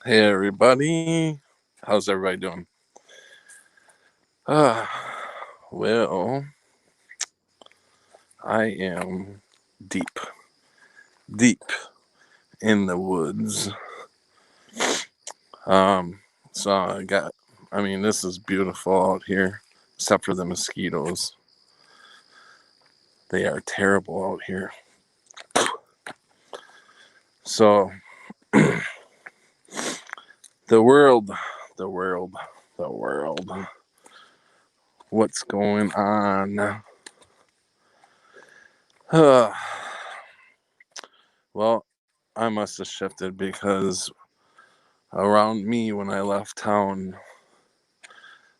Hey everybody, how's everybody doing? Uh, well, I am deep, deep in the woods. Um, so this is beautiful out here, except for the mosquitoes. They are terrible out here. So, the world, the world, the world. What's going on? Uh, well, I must have shifted because around me when I left town,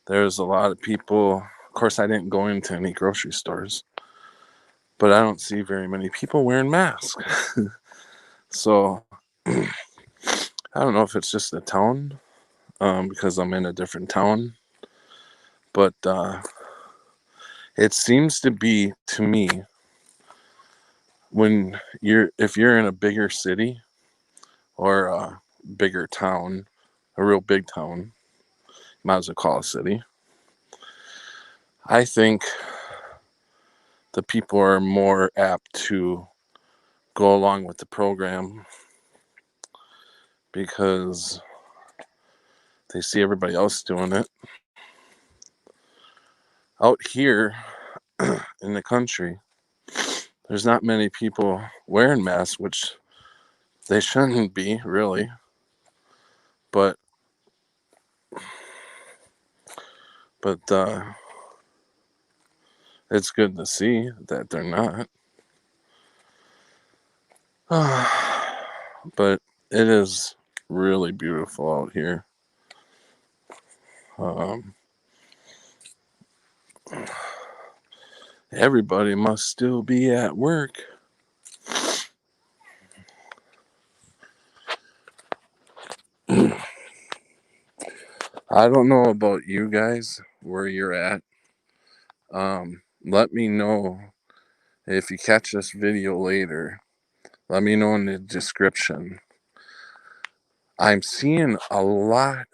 there's a lot of people. Of course, I didn't go into any grocery stores, but I don't see very many people wearing masks. So I don't know if it's just the town, because I'm in a different town, but it seems to be to me when if you're in a bigger city or a bigger town, a real big town, might as well call it a city. I think the people are more apt to go along with the program because they see everybody else doing it. Out here in the country, there's not many people wearing masks, which they shouldn't be, really. But but it's good to see that they're not. But it is really beautiful out here. Um, Everybody must still be at work. I don't know about you guys, where you're at. Let me know if you catch this video later. Let me know in the description. I'm seeing a lot,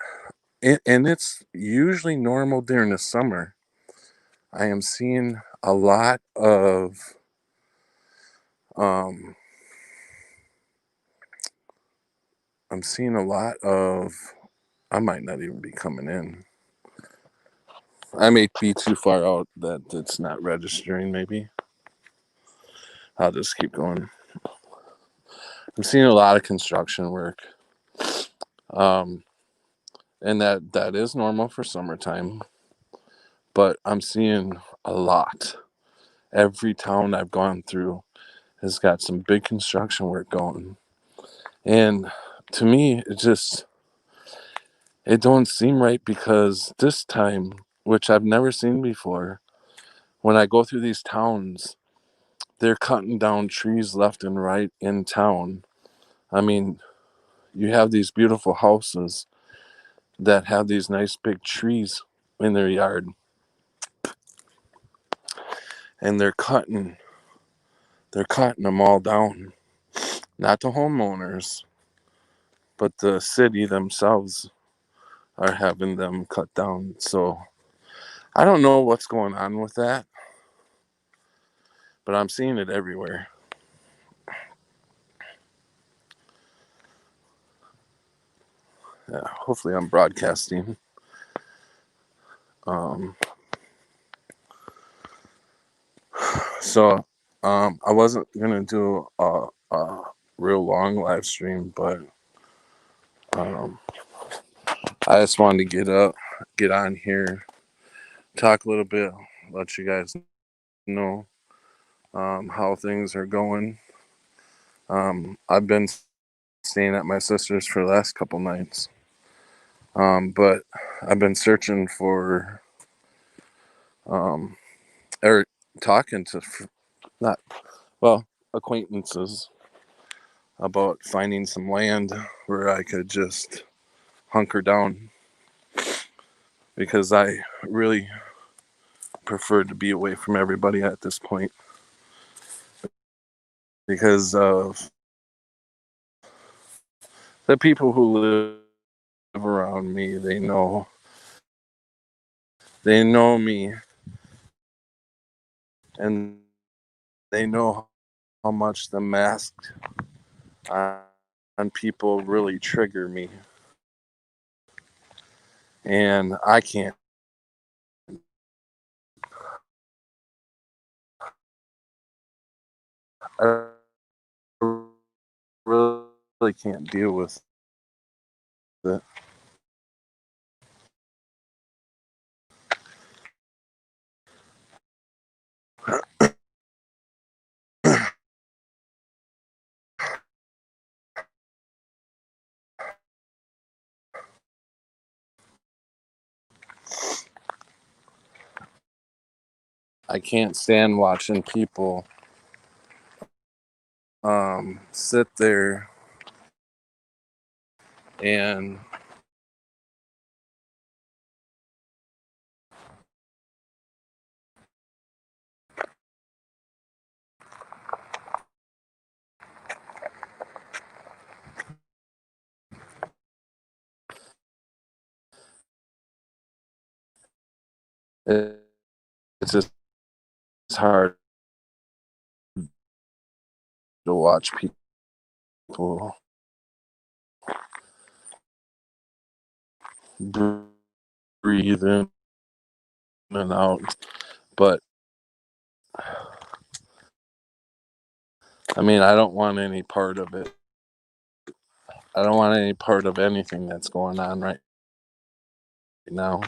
and it's usually normal during the summer. I am seeing a lot of um, I'm seeing a lot of. I might not even be coming in. I may be too far out that it's not registering. Maybe I'll just keep going. I'm seeing a lot of construction work, um, and that is normal for summertime. But I'm seeing a lot. Every town I've gone through has got some big construction work going, and to me, it don't seem right because this time, which I've never seen before, when I go through these towns, they're cutting down trees left and right in town. I mean, you have these beautiful houses that have these nice big trees in their yard, and they're cutting them all down. Not the homeowners, but the city themselves are having them cut down. So I don't know what's going on with that, but I'm seeing it everywhere. Yeah, hopefully I'm broadcasting. Um, so I wasn't gonna do a real long live stream, but um, I just wanted to get on here, talk a little bit, let you guys know how things are going. I've been staying at my sister's for the last couple nights, but I've been searching for um, or talking to not well acquaintances about finding some land where I could just hunker down because I really prefer to be away from everybody at this point because of the people who live around me, they know me, and they know how much the mask on people really trigger me, and I can't. I really can't deal with it. I can't stand watching people sit there and it's just hard to watch people breathe in and out. But I mean, I don't want any part of it. I don't want any part of anything that's going on right now.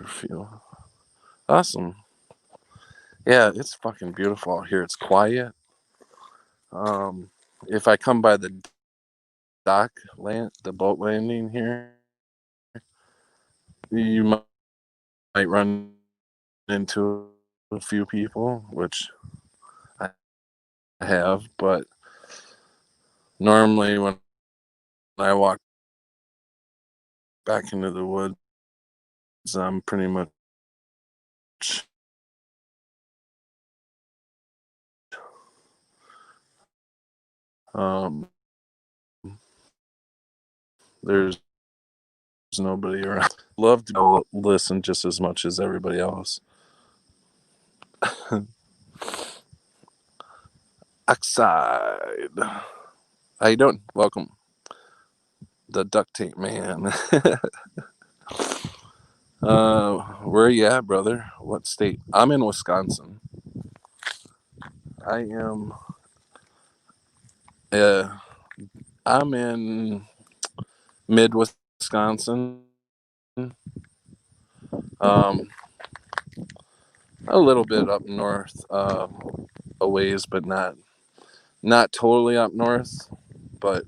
Feel awesome. Yeah, it's fucking beautiful out here. It's quiet. If I come by the the boat landing here, you might run into a few people, which I have. But normally, when I walk back into the woods, I'm pretty much um, there's nobody around. Love to go listen just as much as everybody else. Oxide. How you doing? Welcome. The duct tape man. Where you at, brother? What state? I'm in Wisconsin. I am. Uh, I'm in mid Wisconsin. Um, a little bit up north, a ways, but not totally up north, but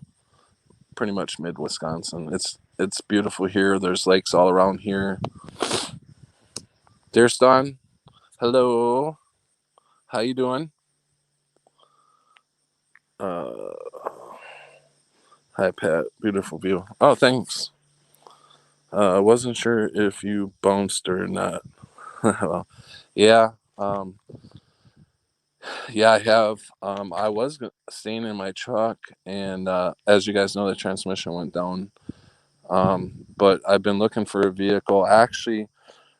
pretty much mid Wisconsin. It's beautiful here. There's lakes all around here. Dear Stan, hello. How you doing? Uh, Hi Pat. Beautiful view. Oh, thanks. I wasn't sure if you bounced or not. Well, yeah. Yeah, I have. I was staying in my truck, and as you guys know, the transmission went down. But I've been looking for a vehicle. Actually,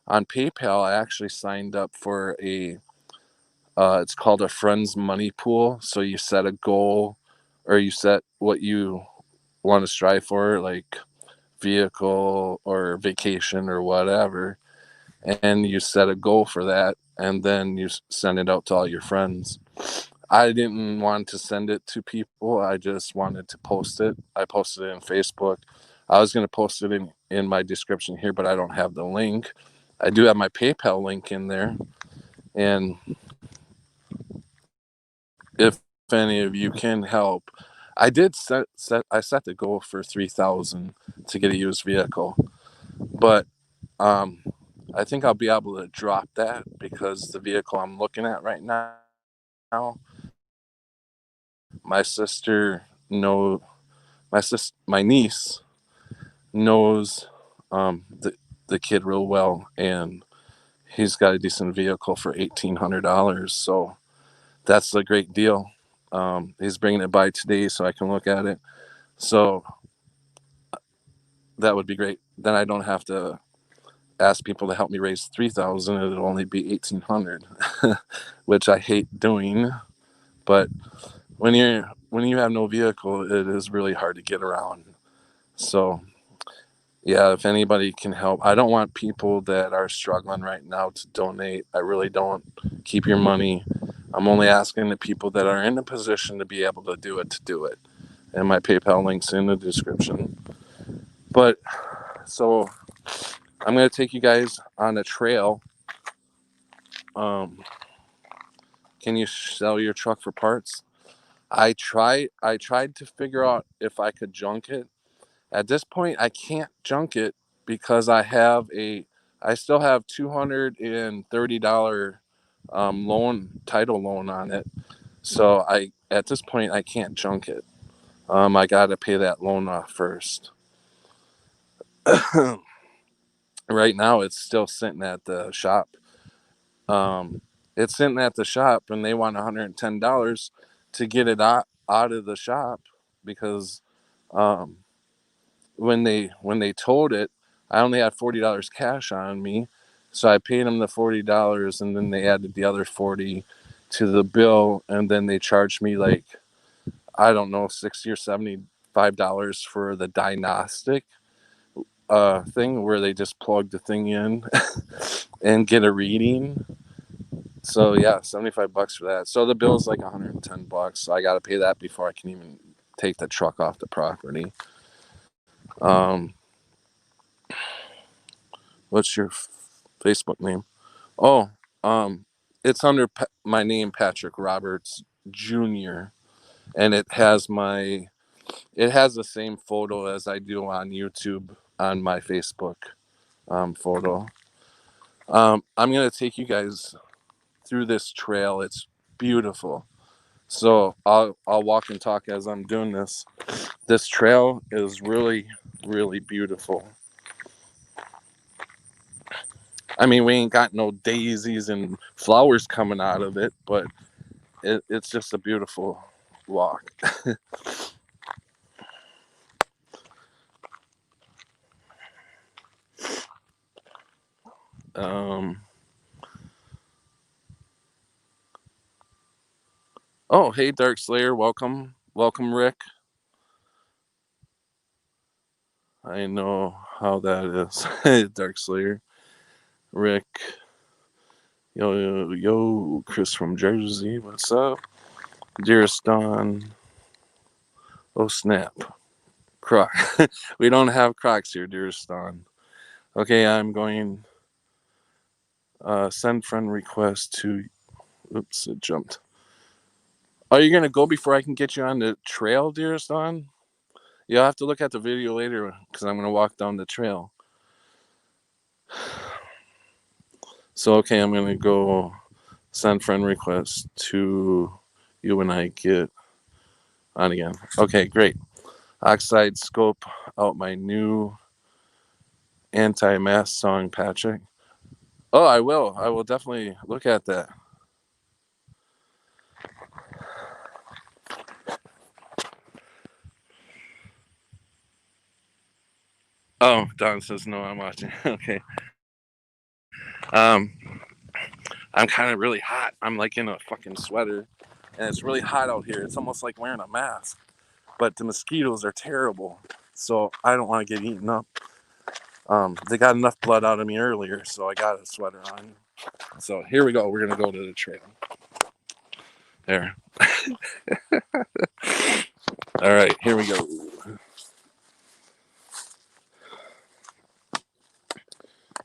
on PayPal, I actually signed up for a. It's called a friends money pool. So you set a goal, or you set what you want to strive for, like vehicle or vacation or whatever, and you set a goal for that, and then you send it out to all your friends. I didn't want to send it to people. I just wanted to post it. I posted it in Facebook. I was going to post it in my description here, but I don't have the link. I do have my PayPal link in there. And if any of you can help, I did set the goal for 3,000 to get a used vehicle. But I think I'll be able to drop that because the vehicle I'm looking at right now, my sister know my niece knows the kid real well, and he's got a decent vehicle for $1,800. So that's a great deal. He's bringing it by today so I can look at it. So that would be great. Then I don't have to ask people to help me raise 3,000. It'll only be 1,800, which I hate doing. But when you have no vehicle, it is really hard to get around. So yeah, if anybody can help, I don't want people that are struggling right now to donate. I really don't. Keep your money. I'm only asking the people that are in a position to be able to do it. And my PayPal link's in the description. But so I'm gonna take you guys on a trail. Um, can you sell your truck for parts? I tried to figure out if I could junk it. At this point, I can't junk it because I still have $230 title loan on it. So at this point I can't junk it. I got to pay that loan off first. Right now, it's still sitting at the shop. Um, it's sitting at the shop, and they want $110 to get it out of the shop because um, when they towed it, I only had $40 cash on me, so I paid them the $40, and then they added the other 40 to the bill, and then they charged me like, I don't know, $60 or $75 for the diagnostic thing where they just plug the thing in and get a reading. So yeah, $75 for that. So the bill's like $110. So I got to pay that before I can even take the truck off the property. Um, what's your Facebook name? Oh, it's under my name, Patrick Roberts Jr., and it has the same photo as I do on YouTube on my Facebook photo. I'm gonna take you guys through this trail. It's beautiful. So I'll walk and talk as I'm doing this. This trail is really, really beautiful. I mean, we ain't got no daisies and flowers coming out of it, but it's just a beautiful walk. um, oh, hey, Dark Slayer, welcome, welcome, Rick. I know how that is. Dark Slayer, Rick. Yo, yo, yo, Chris from Jersey, what's up? Dearest Dawn. Oh, snap. Croc. We don't have Crocs here, dearest Dawn. Okay, I'm going send friend request to. Oops, it jumped. Are you going to go before I can get you on the trail, dearest Dawn? You'll have to look at the video later because I'm going to walk down the trail. So, okay, I'm going to go send friend request to you when I get on again. Okay, great. Oxide scope out my new anti-mask song, Patrick. Oh, I will. I will definitely look at that. Oh, Don says no, I'm watching. Okay. Um, I'm kind of really hot. I'm like in a fucking sweater, and it's really hot out here. It's almost like wearing a mask. But the mosquitoes are terrible, so I don't want to get eaten up. They got enough blood out of me earlier, so I got a sweater on. So here we go. We're gonna go to the trail. There. All right, here we go.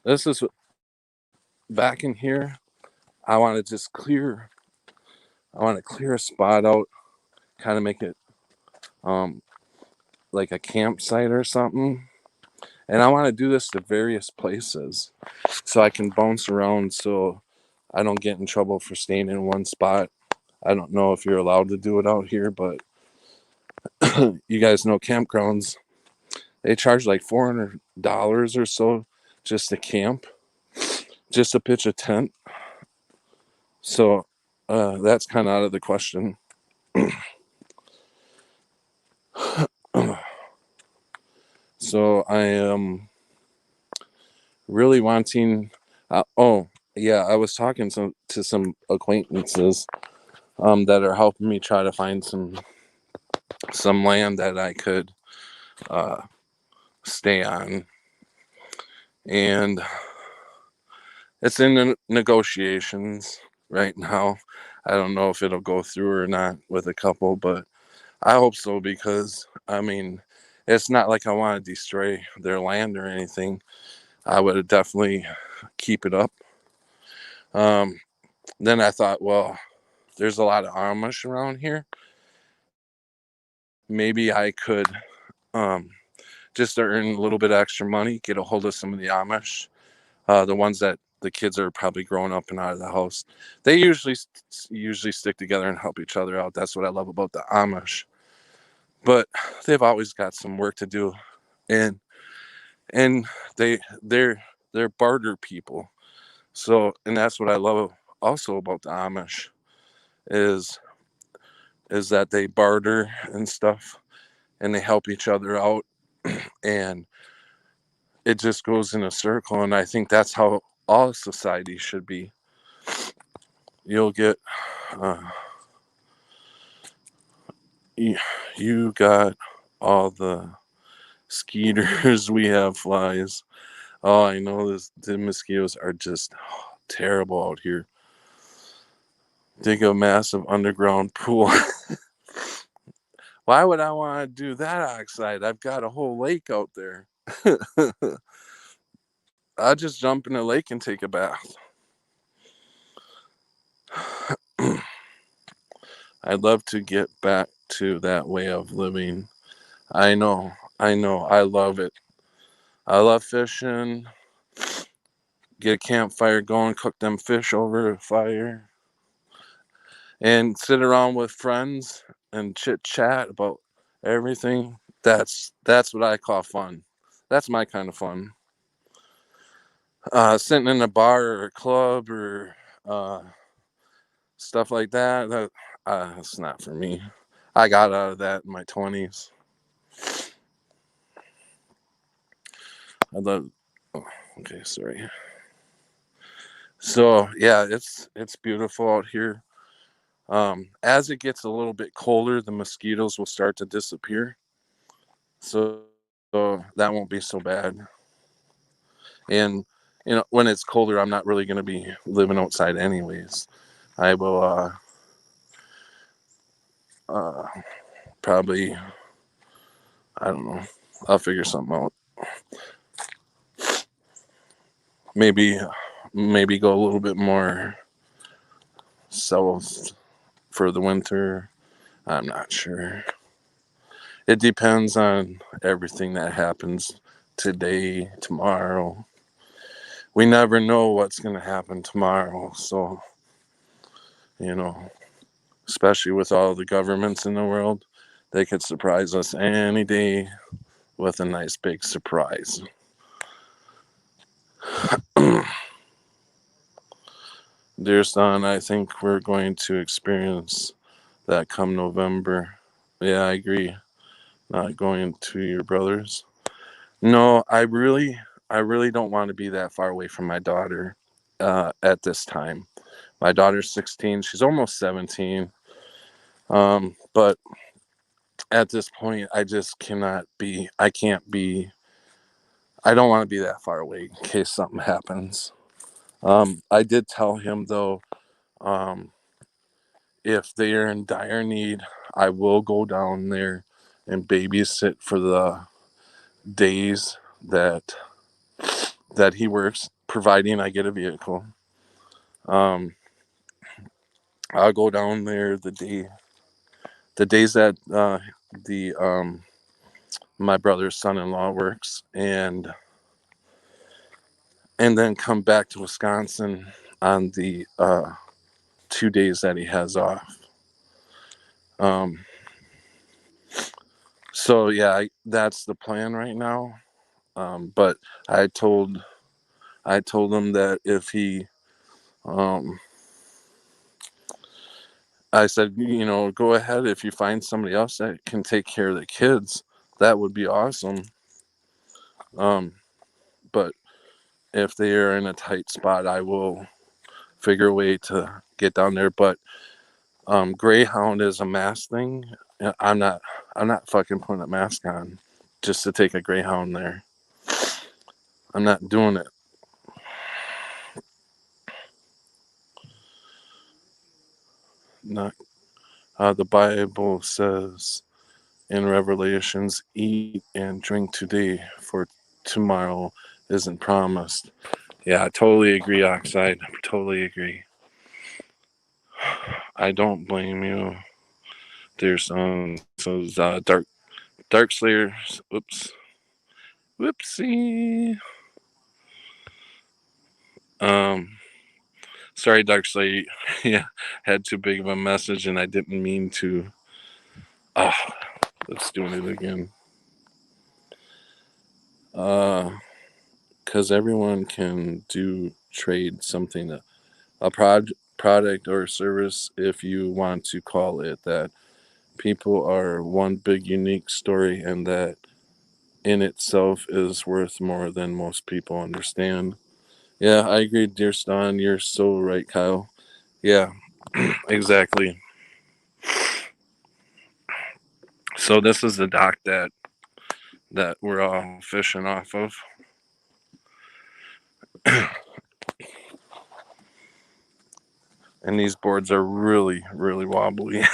This is back in here. I want to just clear. I want to clear a spot out, kind of make it like a campsite or something. And I want to do this to various places so I can bounce around so I don't get in trouble for staying in one spot. I don't know if you're allowed to do it out here, but you guys know campgrounds. They charge like $400 or so just to camp, just to pitch a tent. So that's kind of out of the question. So I am really wanting. Oh yeah, I was talking to some acquaintances that are helping me try to find some land that I could uh, stay on, and it's in the negotiations right now. I don't know if it'll go through or not with a couple, but I hope so because I mean, it's not like I want to destroy their land or anything. I would definitely keep it up. Um, then I thought, well, there's a lot of Amish around here. Maybe I could um, just to earn a little bit of extra money, get a hold of some of the Amish, the ones that the kids are probably growing up and out of the house. They usually stick together and help each other out. That's what I love about the Amish. But they've always got some work to do, and and they're barter people. So, and that's what I love also about the Amish is is that they barter and stuff, and they help each other out, and it just goes in a circle. And I think that's how all society should be. You'll get uh, you got all the skeeters, we have flies. Oh, I know the mosquitoes are just terrible out here. Dig a massive underground pool. Why would I want to do that outside? I've got a whole lake out there. I'll just jump in a lake and take a bath. I'd love to get back to that way of living. I know, I love it. I love fishing. Get a campfire going, cook them fish over a fire, and sit around with friends and chit chat about everything. That's what I call fun. That's my kind of fun. Sitting in a bar or a club or uh, stuff like that. That's not for me. I got out of that in my 20s. I love. Oh, okay, sorry. So yeah, it's beautiful out here. As it gets a little bit colder, the mosquitoes will start to disappear. So that won't be so bad. And when it's colder, I'm not really going to be living outside anyways. I will uh, probably, I don't know. I'll figure something out. Maybe maybe go a little bit more south for the winter. I'm not sure. It depends on everything that happens today, tomorrow. We never know what's going to happen tomorrow. So, you know, especially with all the governments in the world, they could surprise us any day with a nice big surprise. Dear son, I think we're going to experience that come November. Yeah, I agree. Not going to your brother's. No, I really don't want to be that far away from my daughter at this time. My daughter's 16. She's almost 17. But at this point, I just cannot be. I can't be. I don't want to be that far away in case something happens. I did tell him though, um, if they are in dire need, I will go down there and babysit for the days that he works, providing I get a vehicle. Um, I'll go down there the days that the my brother's son-in-law works, and then come back to Wisconsin on the 2 days that he has off. Um, so yeah, that's the plan right now. But I told I told him that if he, um, I said, go ahead if you find somebody else that can take care of the kids, that would be awesome. But if they are in a tight spot, I will figure a way to get down there. But Greyhound is a mask thing. I'm not. I'm not fucking putting a mask on just to take a Greyhound there. I'm not doing it. Not. The Bible says in Revelations, "Eat and drink today, for tomorrow isn't promised." Yeah, I totally agree, Oxide. Totally agree. I don't blame you, dear son. So Dark Slayer. Whoops. Whoopsie. Um, sorry, Dark Slayer. Yeah, had too big of a message, and I didn't mean to. Ah, let's do it again. Because everyone can do trade something, a product or service, if you want to call it that. People are one big unique story, and that in itself is worth more than most people understand. Yeah, I agree, dear Stan. You're so right, Kyle. Yeah, exactly. So this is the dock that we're all fishing off of. And these boards are really, really wobbly.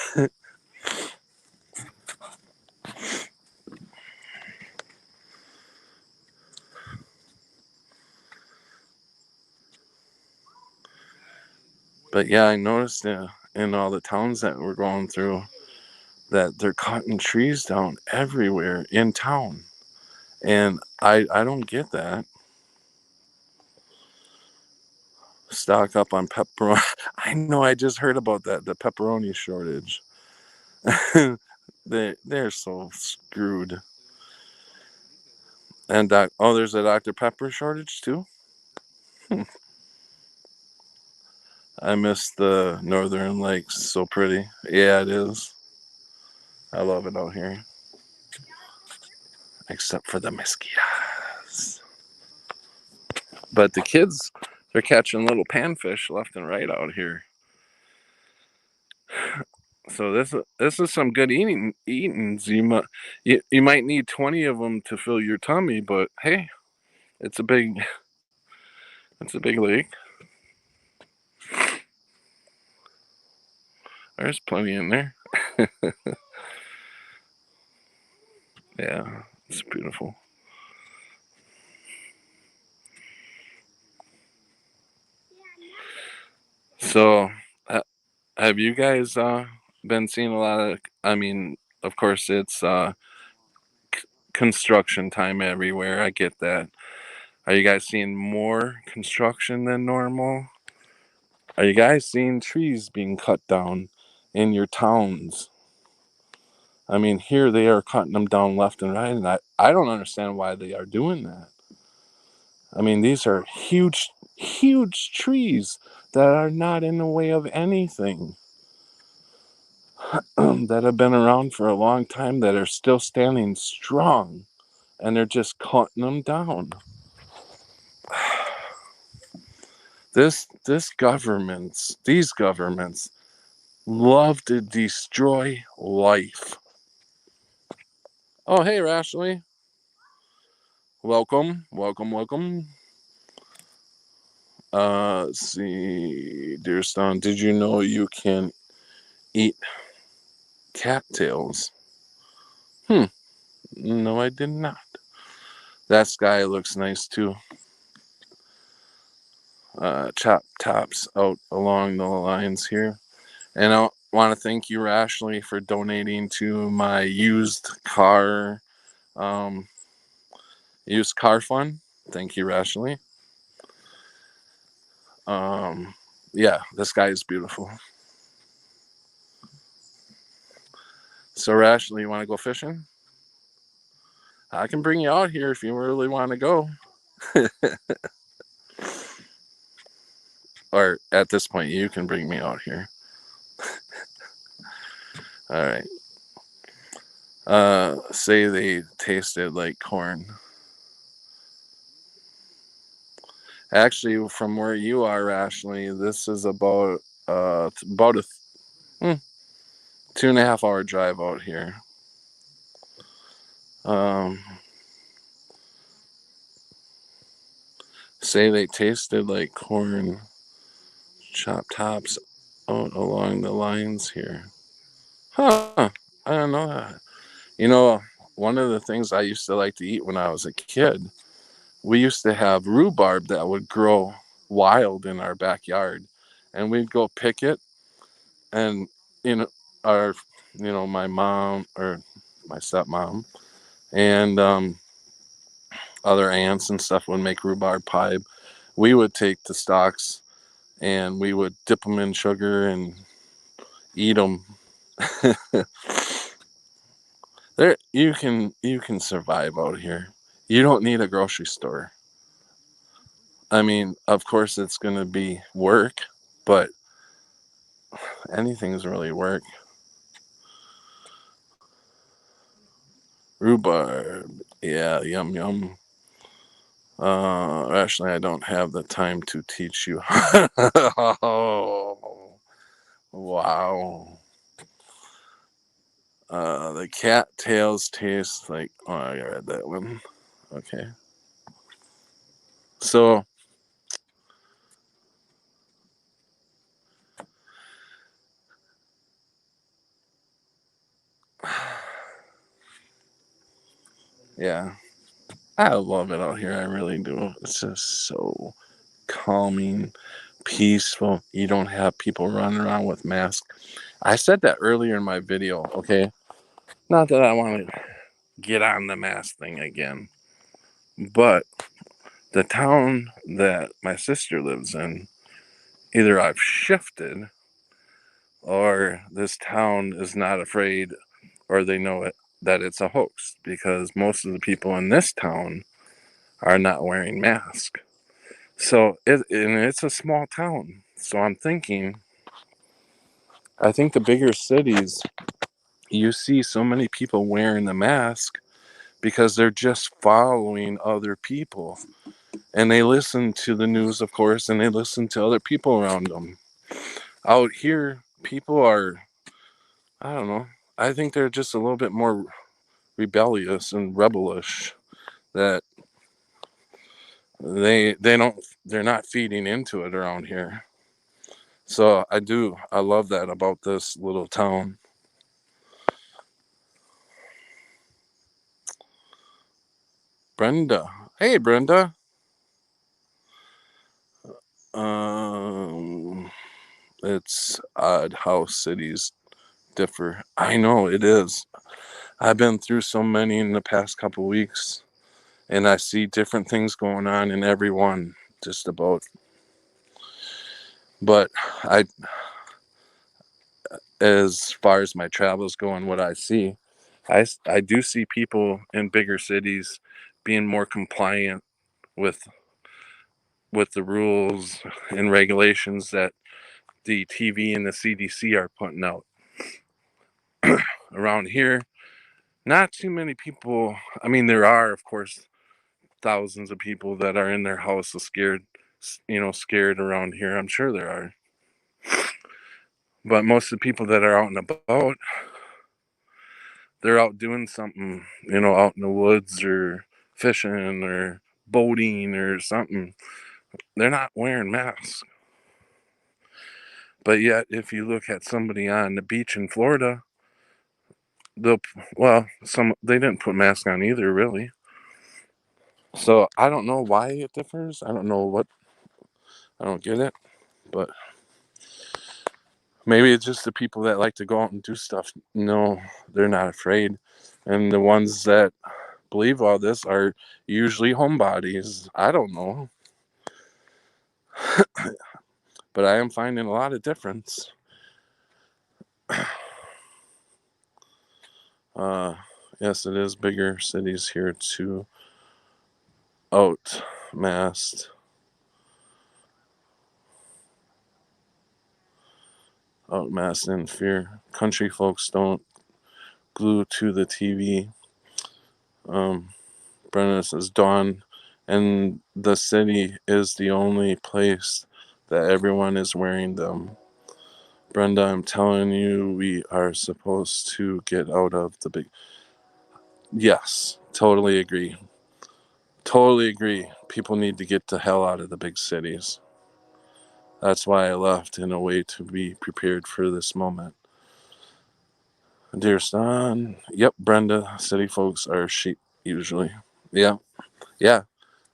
But yeah, I noticed in all the towns that we're going through that they're cutting trees down everywhere in town. And I don't get that. Stock up on pepperoni. I know, I just heard about that, the pepperoni shortage. They're so screwed. And there's a Dr. Pepper shortage too. I miss the northern lakes. So pretty. Yeah, it is. I love it out here. Except for the mosquitoes. But the kids, they're catching little panfish left and right out here. So this is some good eatings. You might need 20 of them to fill your tummy, but hey, it's a big it's a big lake. There's plenty in there. Yeah, it's beautiful. So, have you guys been seeing a lot of? I mean, of course, it's construction time everywhere. I get that. Are you guys seeing more construction than normal? Are you guys seeing trees being cut down in your towns? I mean, here they are cutting them down left and right, and I don't understand why they are doing that. I mean, these are huge, huge trees that are not in the way of anything, that have been around for a long time, that are still standing strong, and they're just cutting them down. These governments love to destroy life. Oh, hey, Rashley. Welcome, welcome, welcome. Let's see, Deerstone, did you know you can eat cattails? Hmm, no, I did not. That sky looks nice too. Chop tops out along the lines here. And I want to thank you, Ashley, for donating to my um, used car fund. Thank you, Ashley. Um, yeah, the sky is beautiful. So, Ashley, you want to go fishing? I can bring you out here if you really want to go. Or at this point, you can bring me out here. All right. Say they tasted like corn. Actually, from where you are, Ashley, this is about a 2.5 hour drive out here. Um, say they tasted like corn chop tops out along the lines here. Huh? I don't know that. You know, one of the things I used to like to eat when I was a kid, we used to have rhubarb that would grow wild in our backyard, and we'd go pick it, and you know, our, my mom or my stepmom and other aunts and stuff would make rhubarb pie. We would take the stalks and we would dip them in sugar and eat them. There, you can survive out here. You don't need a grocery store. I mean, of course, it's going to be work, but anything's really work. Rhubarb, yeah, yum yum. Actually, I don't have the time to teach you. Oh, wow. The cattails taste like. Oh, I read that one. Okay. So, yeah, I love it out here. I really do. It's just so calming, peaceful. You don't have people running around with masks. I said that earlier in my video, okay? Not that I want to get on the mask thing again, but the town that my sister lives in, either I've shifted or this town is not afraid or they know it that it's a hoax because most of the people in this town are not wearing masks. So and it's a small town. So I'm thinking, I think the bigger cities, you see so many people wearing the mask because they're just following other people. And they listen to the news, of course, and they listen to other people around them. Out here, people are, I don't know, I think they're just a little bit more rebellious and rebellish, that they're not feeding into it around here. So I love that about this little town. Brenda. Hey, Brenda. Um, it's odd how cities differ. I know it is. I've been through so many in the past couple weeks, and I see different things going on in every one, just about. But I, as far as my travels go and what I see, I do see people in bigger cities being more compliant with the rules and regulations that the TV and the CDC are putting out. Around here, not too many people. I mean, there are, of course, thousands of people that are in their houses scared, scared around here. I'm sure there are. But most of the people that are out and about, they're out doing something, out in the woods or fishing or boating or something. They're not wearing masks. But yet, if you look at somebody on the beach in Florida, they'll, well, they didn't put masks on either, really. So I don't know why it differs. I don't know what, I don't get it. But maybe it's just the people that like to go out and do stuff. No, they're not afraid. And the ones that believe all this are usually homebodies. I don't know. But I am finding a lot of difference. Uh, yes, it is bigger cities here too. Outmasked. Outmasked in fear. Country folks don't glue to the TV. Um, Brenna says Dawn and the city is the only place that everyone is wearing them. Brenda, I'm telling you, we are supposed to get out of the big. Yes, totally agree. Totally agree. People need to get the hell out of the big cities. That's why I left, in a way to be prepared for this moment. Dear son, yep, Brenda, city folks are sheep usually. Yeah, yeah.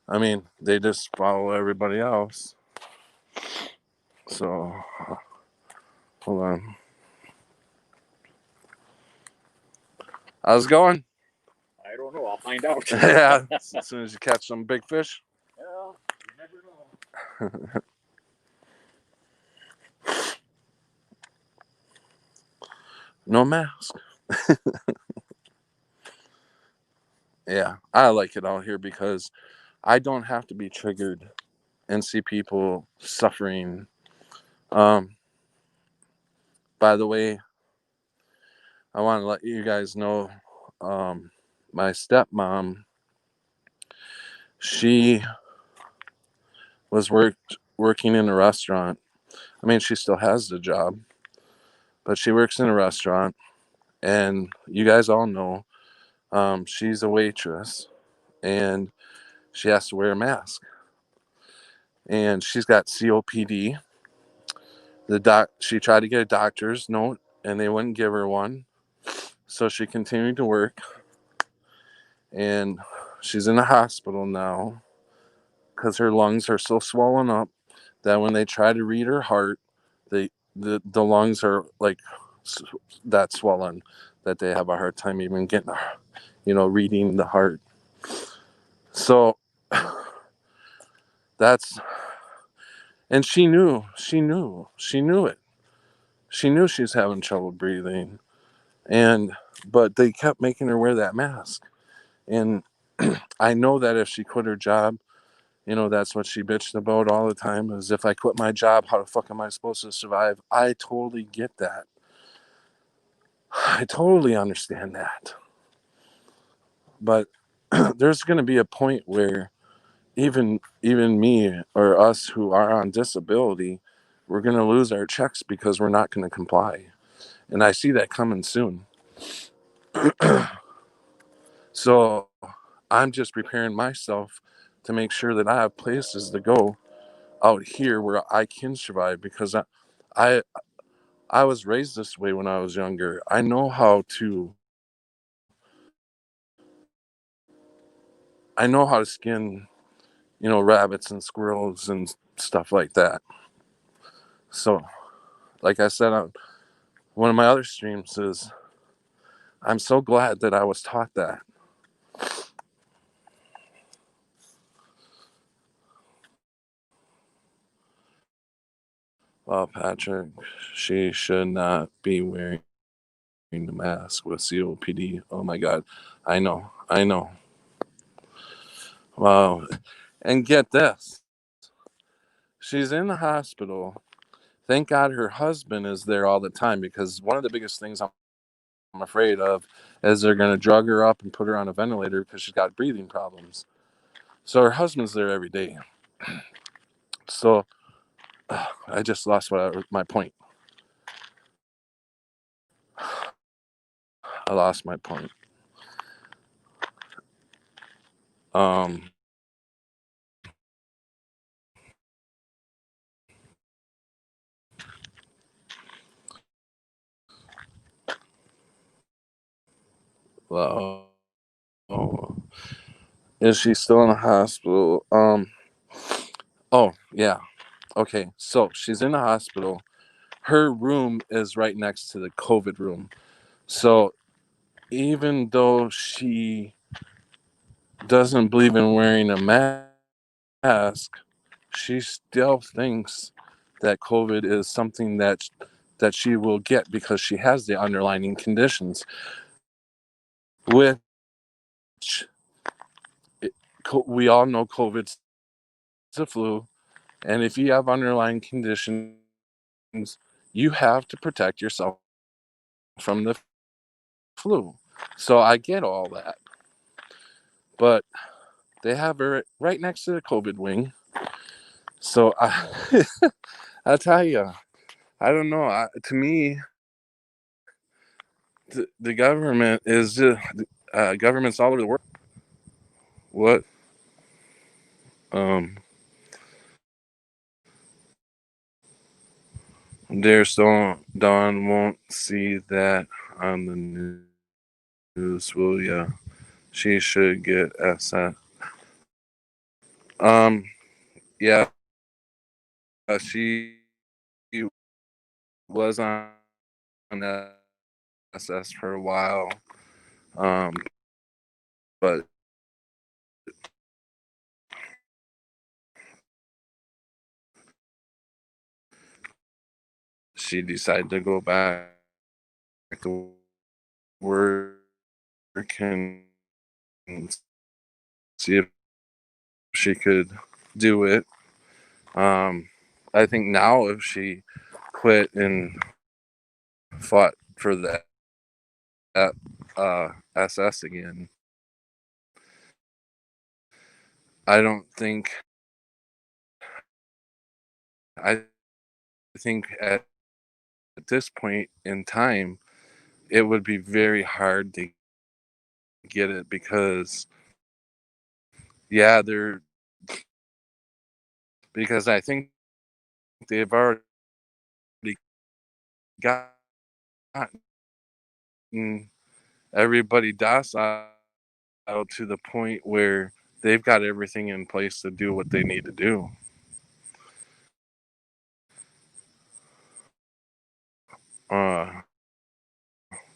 I mean, they just follow everybody else. So, hold on. How's it going? I don't know. I'll find out. Yeah, as soon as you catch some big fish. Well, you never know. No mask. Yeah, I like it out here because I don't have to be triggered and see people suffering. Um, by the way, I want to let you guys know, my stepmom, she was working in a restaurant. I mean, she still has the job, but she works in a restaurant, and you guys all know, she's a waitress, and she has to wear a mask, and she's got COPD. She tried to get a doctor's note, and they wouldn't give her one, so she continued to work, and she's in the hospital now because her lungs are so swollen up that when they try to read her heart, the lungs are like that swollen that they have a hard time even getting, reading the heart. So that's, and she knew it. She knew she was having trouble breathing, and but they kept making her wear that mask. And I know that if she quit her job, that's what she bitched about all the time, is if I quit my job, how the fuck am I supposed to survive? I totally get that. I totally understand that. But there's going to be a point where even me or us who are on disability, we're going to lose our checks because we're not going to comply. And I see that coming soon. So I'm just preparing myself to make sure that I have places to go out here where I can survive, because I I was raised this way when I was younger. I know how to skin, rabbits and squirrels and stuff like that. So, like I said on one of my other streams, is I'm so glad that I was taught that. Well, Patrick, she should not be wearing the mask with COPD. Oh my God. I know. Wow. And get this, she's in the hospital. Thank God her husband is there all the time, because one of the biggest things I'm afraid of is they're going to drug her up and put her on a ventilator because she's got breathing problems. So her husband's there every day. So I just lost my point. I lost my point. Um, well, oh, is she still in the hospital? Oh yeah. Okay, so she's in the hospital. Her room is right next to the COVID room. So even though she doesn't believe in wearing a mask, she still thinks that COVID is something that she will get because she has the underlying conditions, which we all know COVID's a flu, and if you have underlying conditions, you have to protect yourself from the flu. So I get all that, but They have her right next to the COVID wing. So I tell you, I don't know. To me, the government is just governments all over the world. What? Um, there's Dawn won't see that on the news, will ya? She should get SS. Um, yeah, she was on SS for a while. But she decided to go back to work and see if she could do it. I think now if she quit and fought for that SS again, I don't think. I think at this point in time, it would be very hard to get it because, yeah, because I think they've already gotten everybody docile to the point where they've got everything in place to do what they need to do. Uh,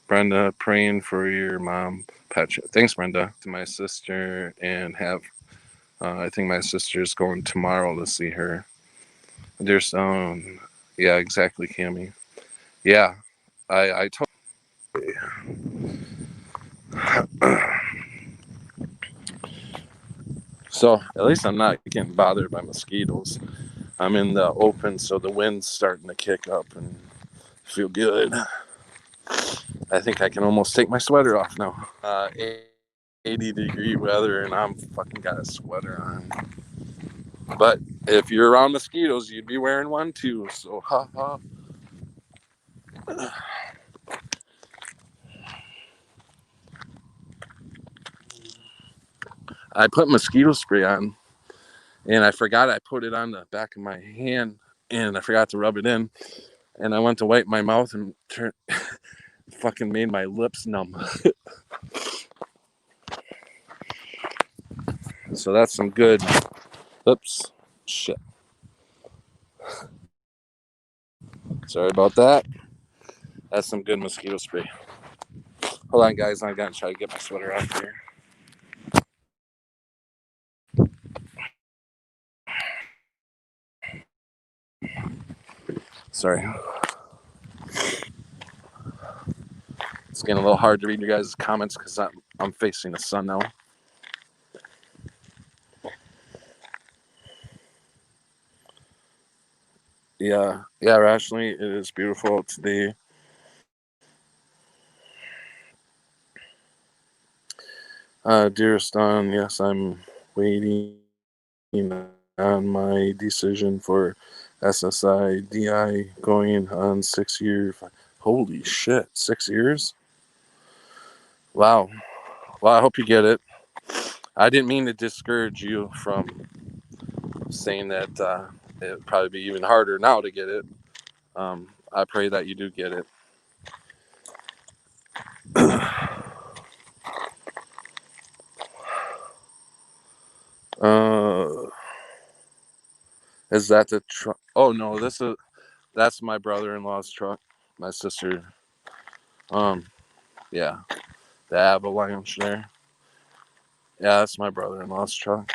Brenda, praying for your mom, Patrick. Thanks, Brenda. To my sister, and have I think my sister's going tomorrow to see her. There's yeah, exactly, Cammy. Yeah, I totally. So at least I'm not getting bothered by mosquitoes. I'm in the open, so the wind's starting to kick up and feel good. I think I can almost take my sweater off now. 80-degree weather, and I'm fucking got a sweater on. But if you're around mosquitoes, you'd be wearing one too. So ha ha. I put mosquito spray on, and I forgot I put it on the back of my hand, and I forgot to rub it in. And I went to wipe my mouth and fucking made my lips numb. So that's some good. Oops, shit. Sorry about that. That's some good mosquito spray. Hold on, guys. I gotta try to get my sweater off here. Sorry. It's getting a little hard to read your guys' comments because I'm facing the sun now. Yeah, Ashley, it is beautiful today. Dearest Don, yes, I'm waiting on my decision for SSI DI going on 6 years. Holy shit, 6 years? Wow. Well, I hope you get it. I didn't mean to discourage you from saying that it would probably be even harder now to get it. I pray that you do get it. uh, is that the truck? Oh no, that's my brother-in-law's truck. My sister. Um, yeah, the Avalanche there. Yeah, that's my brother-in-law's truck.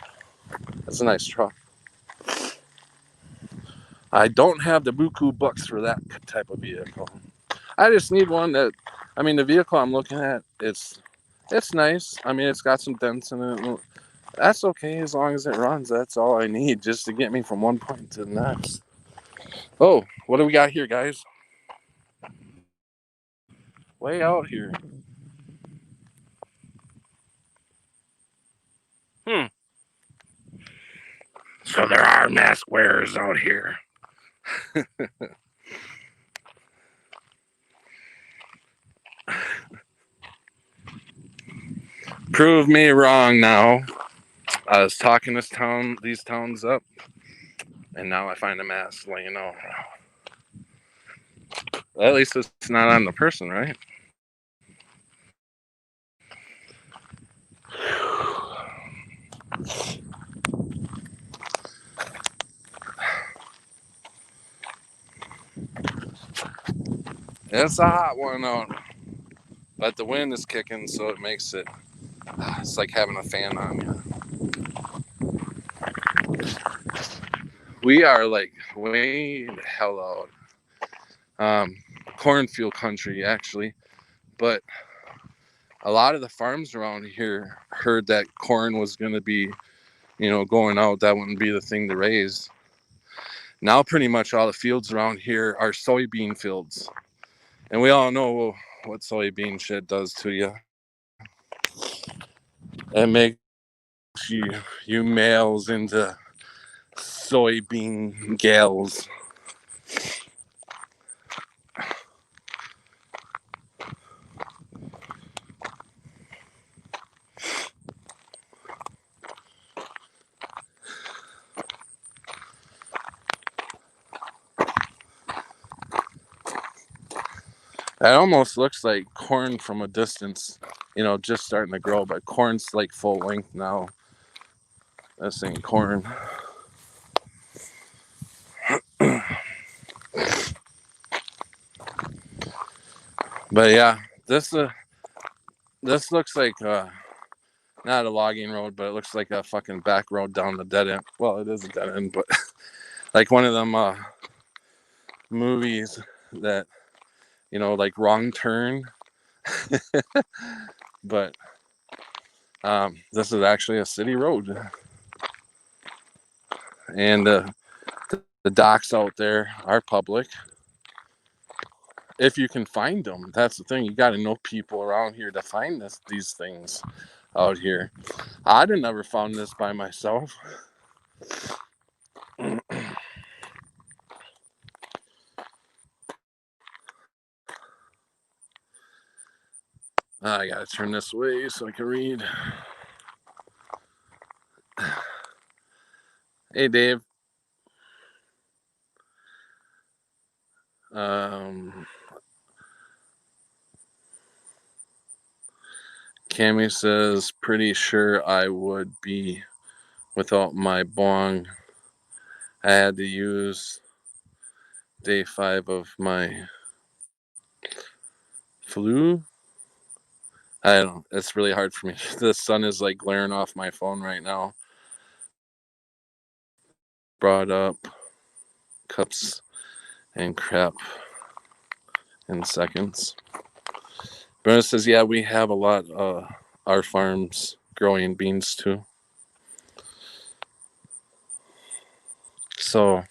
That's a nice truck. I don't have the buku bucks for that type of vehicle. I just need one that. I mean, the vehicle I'm looking at, it's nice. I mean, it's got some dents in it. That's okay as long as it runs. That's all I need just to get me from one point to the next. Oh, what do we got here, guys? Way out here. Hmm. our mask wearers out here. Prove me wrong now. I was talking these towns up, and now I find a mask laying out. At least it's not on the person, right? It's a hot one out, but the wind is kicking, so it makes it. It's like having a fan on you. We are like way the hell out. Cornfield country, actually, but a lot of the farms around here heard that corn was going to be, going out. That wouldn't be the thing to raise. Now, pretty much all the fields around here are soybean fields, and we all know what soybean shit does to you. It makes you males into soybean gals. It almost looks like corn from a distance, just starting to grow, but corn's like full length now. This ain't corn. But yeah, this looks like not a logging road, but it looks like a fucking back road down the dead end. Well, it is a dead end, but like one of them movies that, like Wrong Turn. But this is actually a city road, and the docks out there are public. If you can find them, that's the thing. You got to know people around here to find these things out here. I'd have never found this by myself. I gotta turn this way so I can read. Hey, Dave. Cammy says, pretty sure I would be without my bong. I had to use day 5 of my flu. I don't know. It's really hard for me. The sun is like glaring off my phone right now. Brought up cups and crap in seconds. Brenda says, yeah, we have a lot of our farms growing beans too. So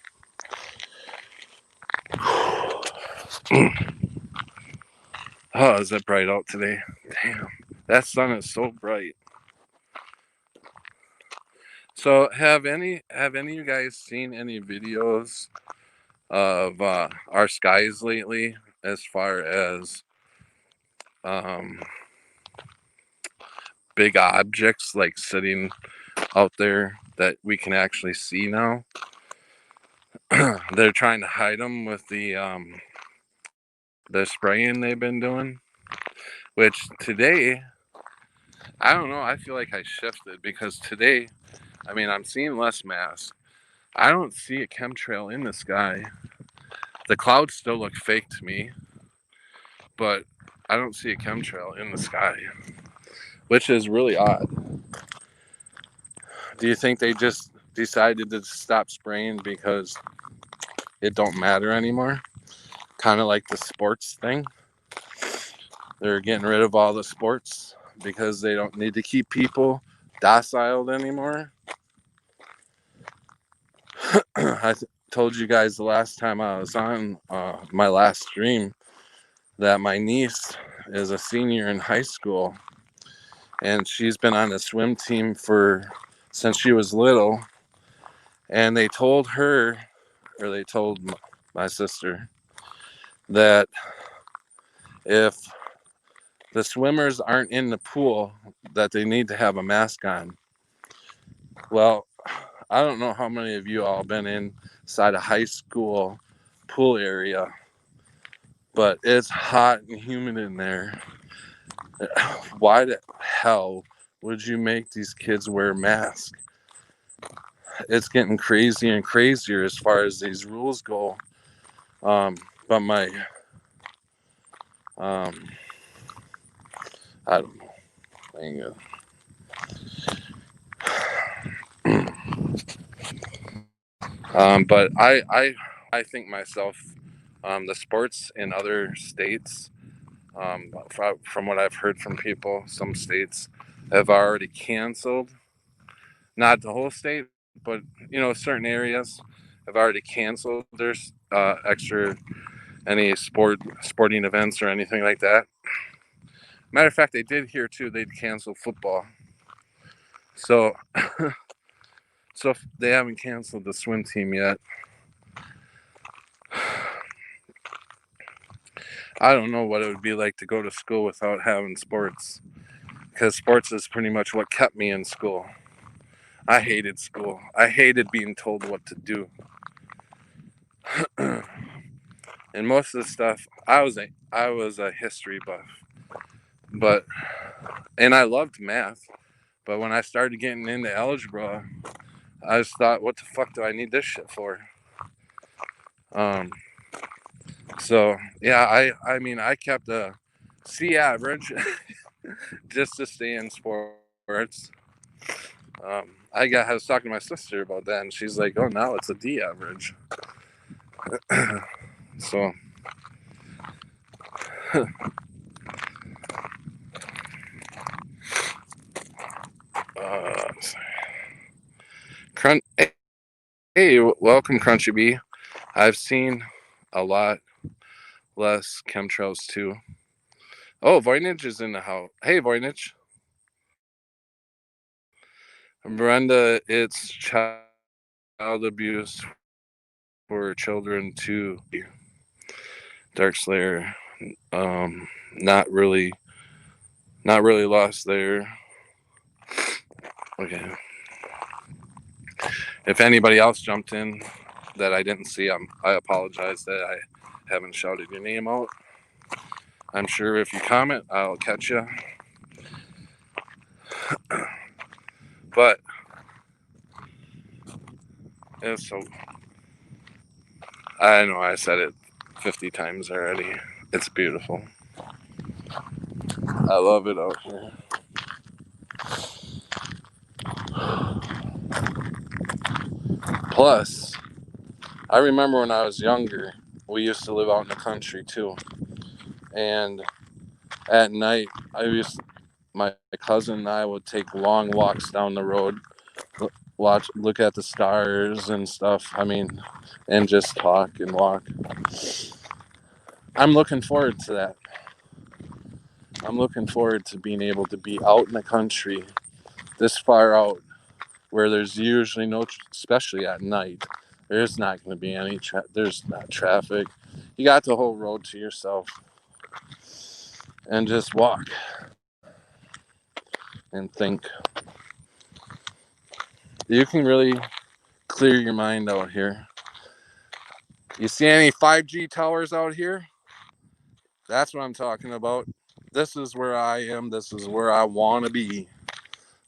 oh, is it bright out today? Damn, that sun is so bright. So have any of you guys seen any videos of our skies lately, as far as big objects like sitting out there that we can actually see now? They're trying to hide them with the spraying they've been doing, which today, I don't know, I feel like I shifted, because today, I'm seeing less masks. I don't see a chemtrail in the sky. The clouds still look fake to me, but I don't see a chemtrail in the sky, which is really odd. Do you think they just decided to stop spraying because it don't matter anymore? Kind of like the sports thing. They're getting rid of all the sports because they don't need to keep people docile anymore. I told you guys the last time I was on my last stream that my niece is a senior in high school, and she's been on a swim team since she was little, And they told her, or they told my sister, that if the swimmers aren't in the pool, that they need to have a mask on. Well, I don't know how many of you all been inside a high school pool area, but it's hot and humid in there. Why the hell would you make these kids wear masks? It's getting crazier and crazier as far as these rules go. But my, um, I don't know. But I think myself, the sports in other states, from what I've heard from people, some states have already canceled, not the whole state, but certain areas have already canceled their extra any sporting events or anything like that. Matter of fact, they did here too. They'd cancel football. So so they haven't canceled the swim team yet. I don't know what it would be like to go to school without having sports, because sports is pretty much what kept me in school. I hated school. I hated being told what to do. And most of the stuff, I was a history buff, but and I loved math. But when I started getting into algebra, I just thought, what the fuck do I need this shit for? Um, so yeah, I mean I kept a C average just to stay in sports. I was talking to my sister about that, and she's like, "Oh, now it's a D average." So, uh, Crunch. Hey, welcome, Crunchy Bee. I've seen a lot less chemtrails too. Oh, Voynich is in the house. Hey, Voynich. Brenda, it's child abuse for children too. Dark Slayer. Um, not really, not really lost there. Okay. If anybody else jumped in that I didn't see, I apologize that I haven't shouted your name out. I'm sure if you comment, I'll catch you. But so I know I said it 50 times already. It's beautiful. I love it out here. Plus, I remember when I was younger, we used to live out in the country too. And at night, my cousin and I would take long walks down the road, look at the stars and stuff. I mean, and just talk and walk. I'm looking forward to that. I'm looking forward to being able to be out in the country this far out where there's usually no, especially at night, there's not going to be any, there's not traffic. You got the whole road to yourself and just walk and think. You can really clear your mind out here. You see any 5G towers out here? That's what I'm talking about. This is where I am. This is where I want to be.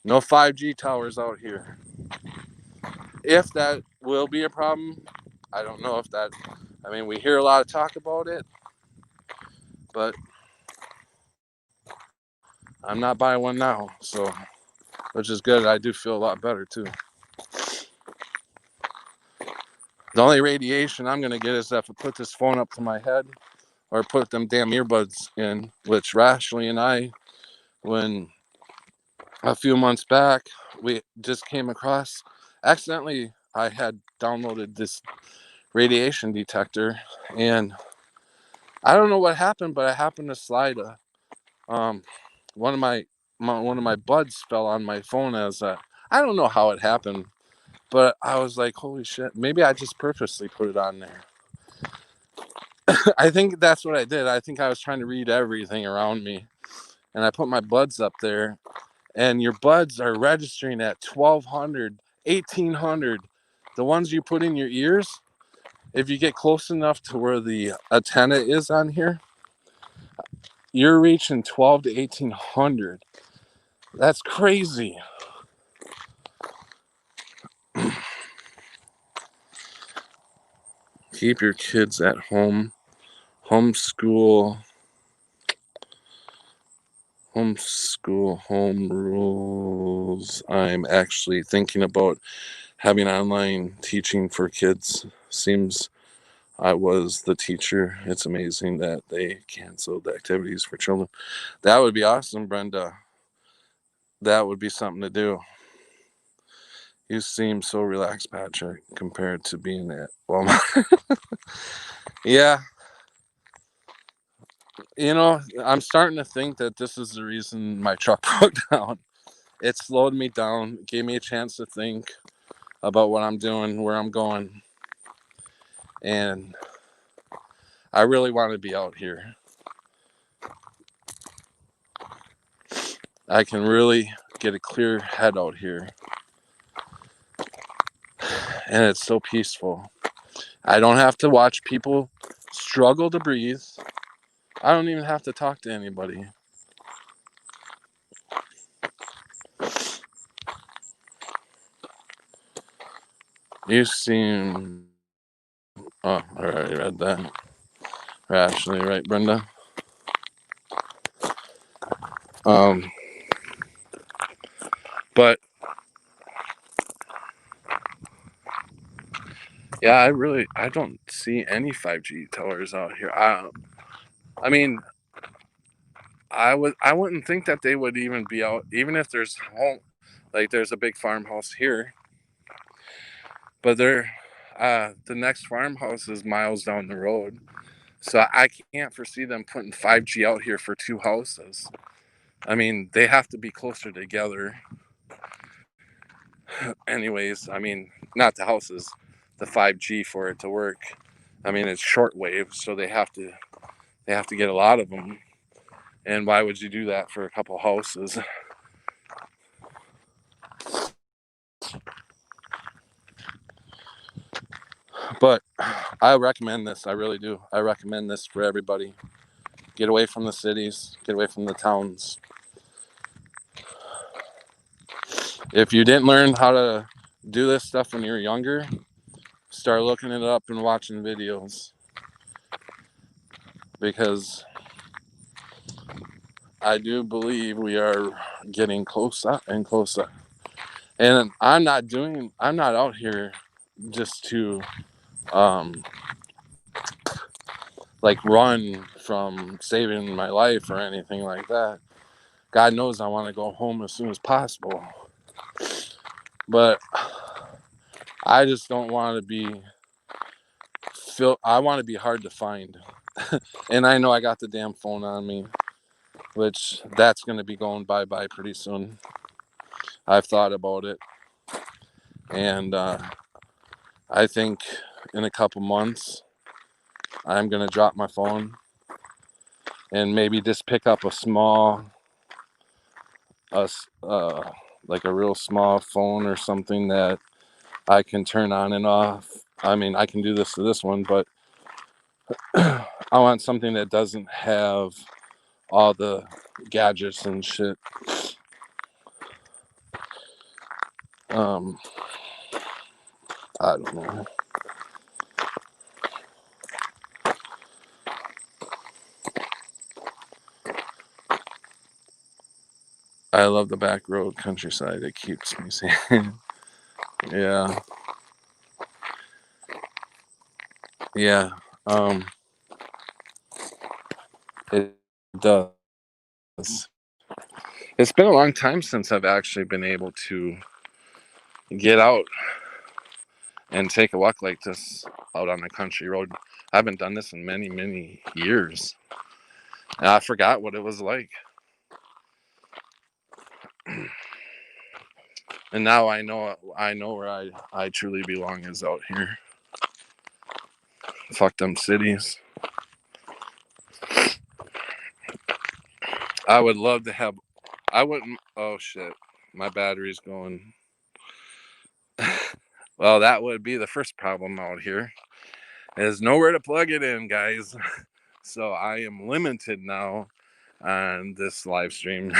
No 5G towers out here. If that will be a problem, I don't know if that. I mean, we hear a lot of talk about it, but I'm not buying one now, so which is good. I do feel a lot better too. The only radiation I'm gonna get is if I put this phone up to my head or put them damn earbuds in, which Rashley and I, when a few months back, we just came across accidentally. I had downloaded this radiation detector, and I don't know what happened, but I happened to slide um one of my buds fell on my phone as a, I don't know how it happened, But I was like, holy shit, maybe I just purposely put it on there. I think that's what I did. I think I was trying to read everything around me. And I put my buds up there, and your buds are registering at 1200, 1800. The ones you put in your ears, if you get close enough to where the antenna is on here, you're reaching 12 to 1800. That's crazy. Keep your kids at home. Homeschool home rules. I'm actually thinking about having online teaching for kids. Seems I was the teacher. It's amazing that they canceled the activities for children. That would be awesome, Brenda. That would be something to do. You seem so relaxed, Patrick, compared to being at Walmart. Yeah, I'm starting to think that this is the reason my truck broke down. It slowed me down, gave me a chance to think about what I'm doing, where I'm going. And I really want to be out here. I can really get a clear head out here. And it's so peaceful. I don't have to watch people struggle to breathe. I don't even have to talk to anybody. You seem... Oh, I already read that. Actually, right, Brenda? But yeah, I don't see any 5G towers out here. I mean, I wouldn't think that they would even be out, even if there's there's a big farmhouse here, but the next farmhouse is miles down the road, so I can't foresee them putting 5G out here for two houses. I mean, they have to be closer together. Anyways, I mean, not the houses, the 5G for it to work. I mean, it's shortwave, so they have to get a lot of them. And why would you do that for a couple houses? But I recommend this. I really do. I recommend this for everybody. Get away from the cities. Get away from the towns. If you didn't learn how to do this stuff when you were younger, start looking it up and watching videos. Because I do believe we are getting closer and closer. And I'm not out here just to run from saving my life or anything like that. God knows I want to go home as soon as possible. But I just don't want to be I want to be hard to find. And I know I got the damn phone on me, which that's going to be going bye-bye pretty soon. I've thought about it. And I think in a couple months, I'm going to drop my phone and maybe just pick up a small, like a real small phone or something that I can turn on and off. I mean, I can do this to this one, but I want something that doesn't have all the gadgets and shit. I don't know. I love the back road countryside. It keeps me sane. Yeah. Yeah. It does. It's been a long time since I've actually been able to get out and take a walk like this out on a country road. I haven't done this in many, many years. And I forgot what it was like. And now I know where I truly belong is out here. Fuck them cities. I would love to have. I wouldn't. Oh shit, my battery's going. Well, that would be the first problem out here. There's nowhere to plug it in, guys. So I am limited now on this live stream.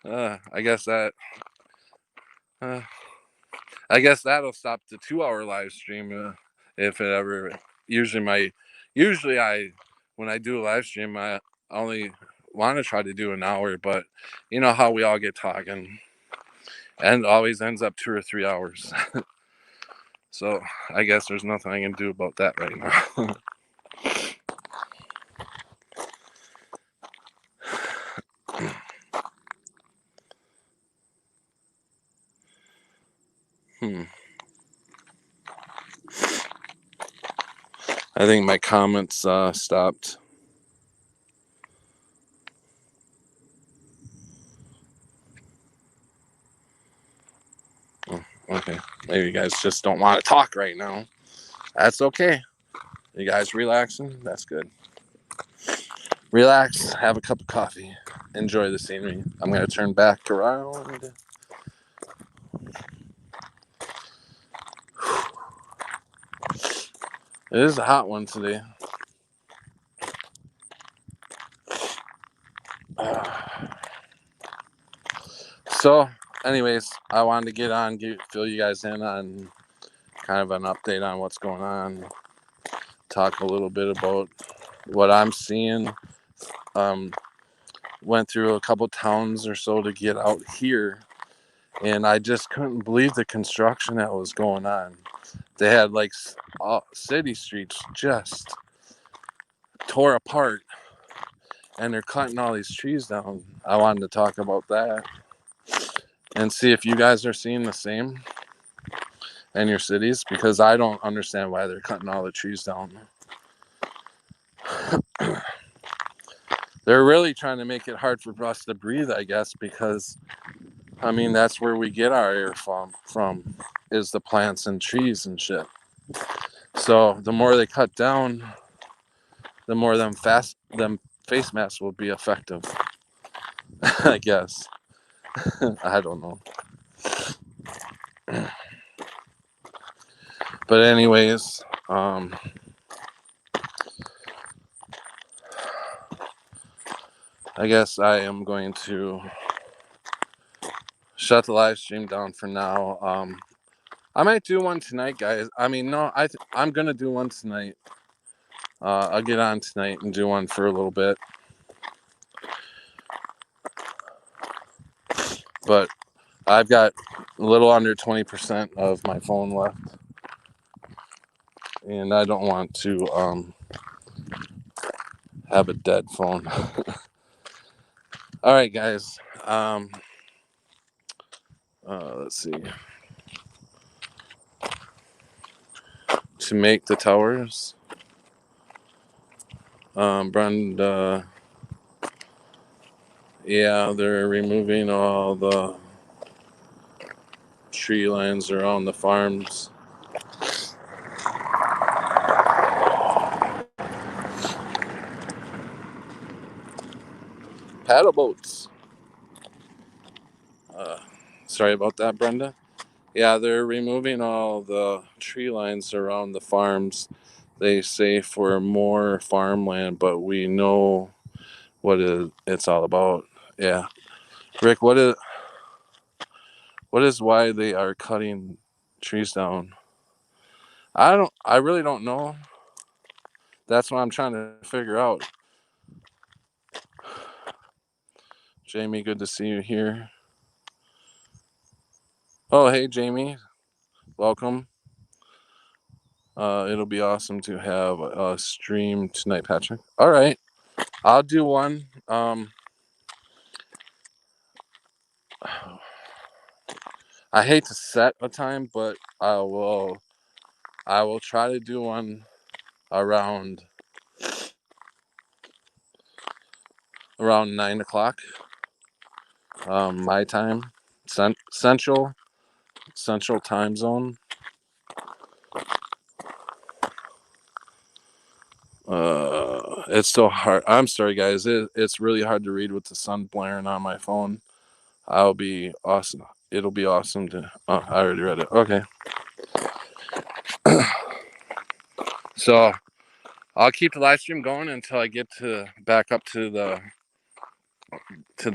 I guess that. I guess that'll stop the 2 hour live stream if it ever. Usually when I do a live stream, I only want to try to do an hour, but you know how we all get talking, and it always ends up 2 or 3 hours. So I guess there's nothing I can do about that right now. I think my comments stopped. Oh, okay, maybe you guys just don't want to talk right now. That's okay. You guys relaxing? That's good. Relax, have a cup of coffee, enjoy the scenery. I'm going to turn back around. It is a hot one today. So, anyways, I wanted to get on, fill you guys in on kind of an update on what's going on, talk a little bit about what I'm seeing. Went through a couple towns or so to get out here, and I just couldn't believe the construction that was going on. They had like city streets just tore apart, and they're cutting all these trees down. I wanted to talk about that and see if you guys are seeing the same in your cities, because I don't understand why they're cutting all the trees down. They're really trying to make it hard for us to breathe, I guess, because I mean that's where we get our air from is the plants and trees and shit. So the more they cut down, the more them face masks will be effective. I guess. I don't know. But anyways, I guess I am going to shut the live stream down for now. I might do one tonight, guys. I mean, no, I'm gonna do one tonight. I'll get on tonight and do one for a little bit. But I've got a little under 20% of my phone left, and I don't want to have a dead phone. All right, guys. Let's see. To make the towers, Brenda. Yeah, they're removing all the tree lines around the farms. Paddle boats. Sorry about that, Brenda. Yeah, they're removing all the tree lines around the farms. They say for more farmland, but we know what it's all about. Yeah, Rick, what is why they are cutting trees down? I really don't know. That's what I'm trying to figure out. Jamie, good to see you here. Oh, hey, Jamie. Welcome. It'll be awesome to have a stream tonight, Patrick. All right. I'll do one. I hate to set a time, but I will try to do one around 9 o'clock. my time, central time zone. It's so hard. I'm sorry, guys. It's really hard to read with the sun blaring on my phone. I'll be awesome. It'll be awesome to. Oh, I already read it. Okay. So I'll keep the live stream going until I get back up to the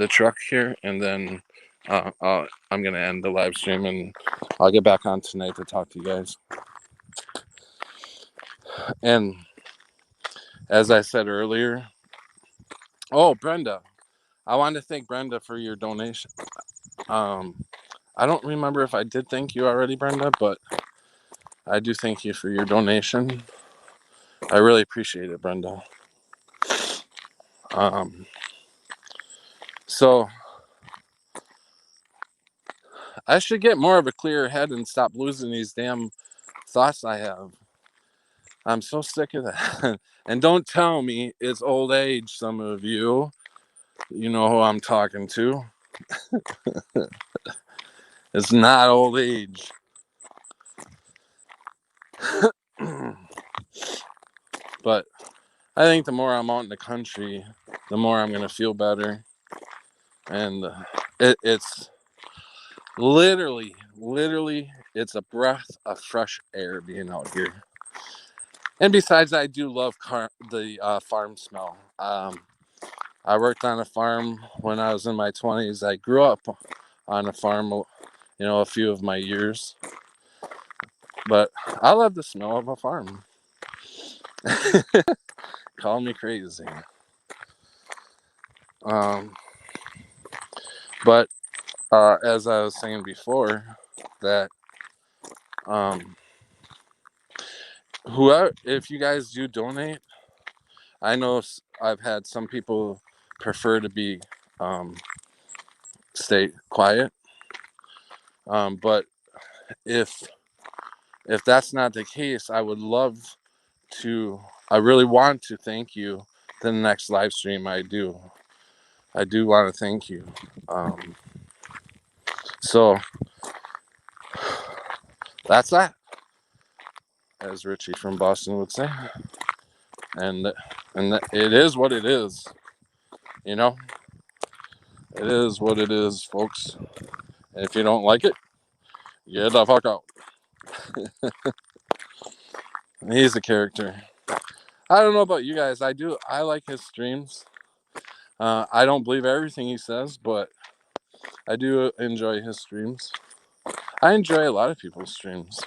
truck here, and then I'm gonna end the live stream, and I'll get back on tonight to talk to you guys. And as I said earlier, oh, Brenda, I wanted to thank Brenda for your donation. I don't remember if I did thank you already, Brenda, but I do thank you for your donation. I really appreciate it, Brenda. So I should get more of a clear head and stop losing these damn thoughts I have. I'm so sick of that. And don't tell me it's old age, some of you. You know who I'm talking to. It's not old age. But I think the more I'm out in the country, the more I'm going to feel better. And it's literally, it's a breath of fresh air being out here. And besides, I do love the farm smell. I worked on a farm when I was in my 20s. I grew up on a farm, a few of my years. But I love the smell of a farm. Call me crazy. But as I was saying before, that whoever, if you guys do donate, I know I've had some people prefer to be stay quiet. But if that's not the case, I would love to. I really want to thank you. The next live stream I do want to thank you. So that's that, as Richie from Boston would say. And it is what it is. It is what it is, folks. And if you don't like it, get the fuck out. He's a character. I don't know about you guys. I like his streams. I don't believe everything he says, but I do enjoy his streams. I enjoy a lot of people's streams.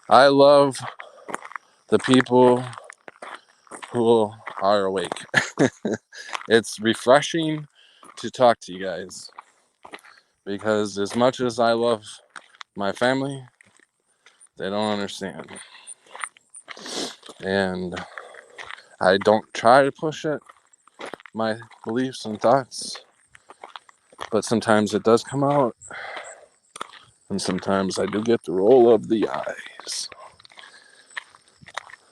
I love the people who are awake. It's refreshing to talk to you guys, because as much as I love my family, they don't understand. And I don't try to push it, my beliefs and thoughts, but sometimes it does come out, and sometimes I do get the roll of the eyes.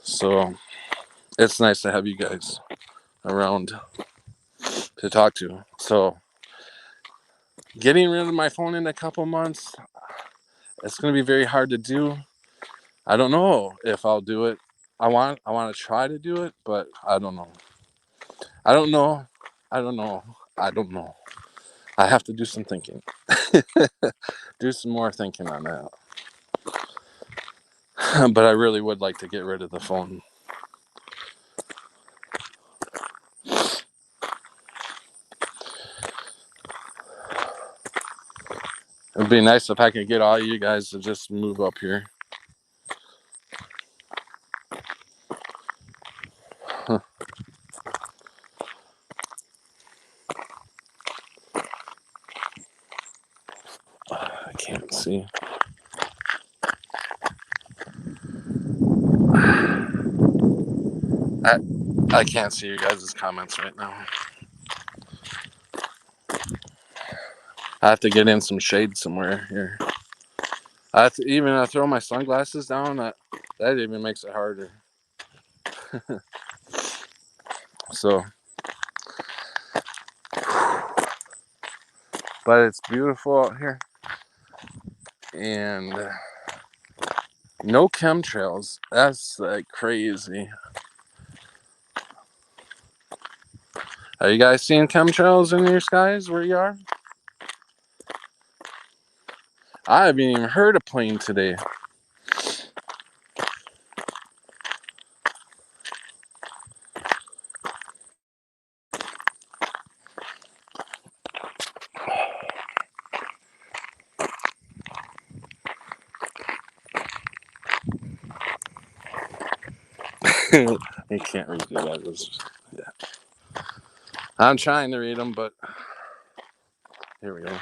So it's nice to have you guys around to talk to. So getting rid of my phone in a couple months, it's going to be very hard to do. I don't know if I'll do it. I want to try to do it, but I don't know. I don't know. I have to do some thinking. Do some more thinking on that. But I really would like to get rid of the phone. It'd be nice if I could get all of you guys to just move up here. I can't see. I can't see you guys' comments right now. I have to get in some shade somewhere here. I have to even throw my sunglasses down. That even makes it harder. So but it's beautiful out here, and no chemtrails. That's like crazy. Are you guys seeing chemtrails in your skies where you are? I haven't even heard a plane today. You can't read the letters. Yeah. I'm trying to read them, but here we go.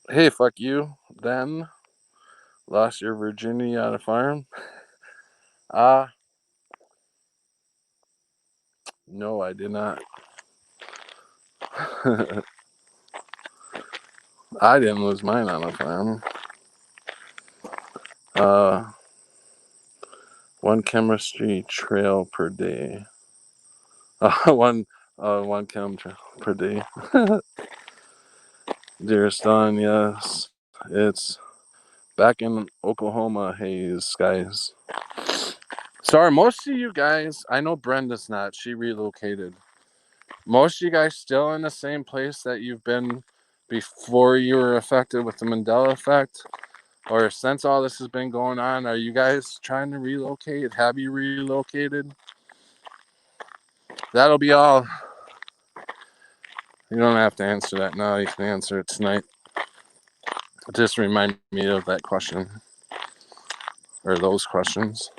Hey, fuck you, then. Lost your virginity on a farm? No, I did not. I didn't lose mine on a farm. One chemistry trail per day. One chem trail per day. Dearest Dawn, yes. It's back in Oklahoma haze, guys. So are most of you guys, I know Brenda's not, she relocated. Most of you guys still in the same place that you've been before you were affected with the Mandela effect? Or since all this has been going on, are you guys trying to relocate? Have you relocated? That'll be all. You don't have to answer that now. You can answer it tonight. Just remind me of that question. Or those questions.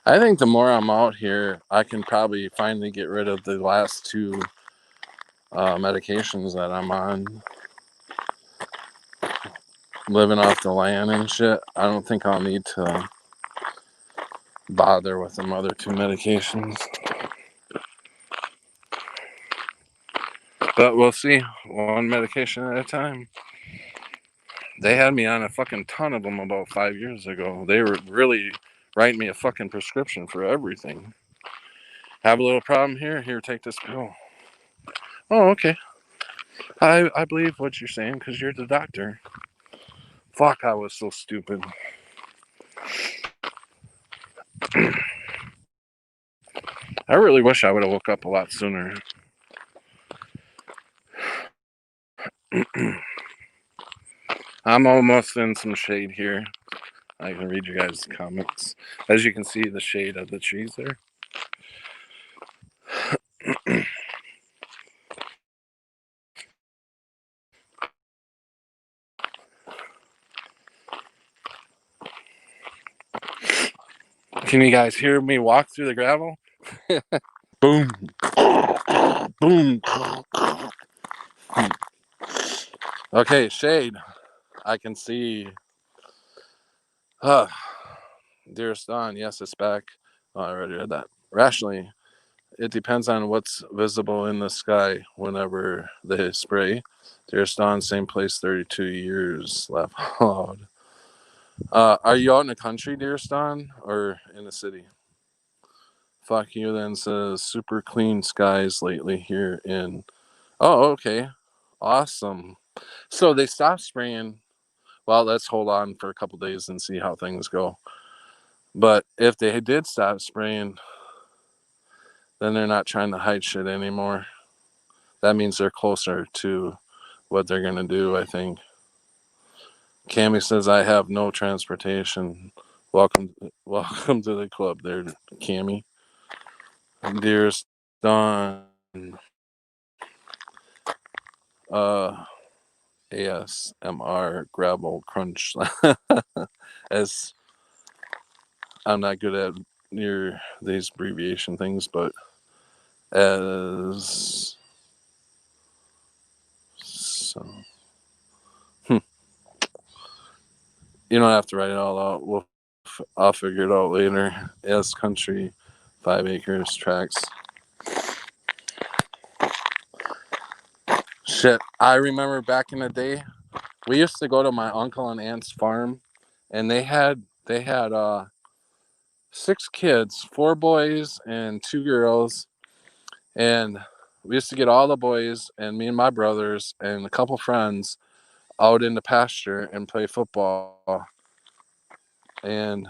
I think the more I'm out here, I can probably finally get rid of the last two medications that I'm on. Living off the land and shit. I don't think I'll need to bother with them other two medications. But we'll see. One medication at a time. They had me on a fucking ton of them about 5 years ago. They were really writing me a fucking prescription for everything. Have a little problem here? Here, take this pill. Oh, okay. I believe what you're saying because you're the doctor. Fuck, I was so stupid. I really wish I would have woke up a lot sooner. I'm almost in some shade here. I can read you guys' comments. As you can see, the shade of the trees there. Can you guys hear me walk through the gravel? Boom. Boom. Okay, shade. I can see. Dearest Dawn, yes, it's back. Oh, I already read that. Rationally, it depends on what's visible in the sky whenever they spray. Dearest Dawn, same place, 32 years. Laugh loud. Are you out in the country, Dearest Dawn, or in the city? Fuck you then says super clean skies lately here in. Oh, okay. Awesome. So they stopped spraying. Well, let's hold on for a couple days and see how things go. But if they did stop spraying, then they're not trying to hide shit anymore. That means they're closer to what they're going to do, I think. Cammy says, I have no transportation. Welcome to the club there, Cammy. Dearest Dawn. ASMR gravel crunch. As I'm not good at these abbreviation things, but as so you don't have to write it all out. I'll figure it out later. As country, 5 acres tracks. Shit, I remember back in the day, we used to go to my uncle and aunt's farm, and they had 6 kids, 4 boys and 2 girls, and we used to get all the boys and me and my brothers and a couple friends out in the pasture and play football. And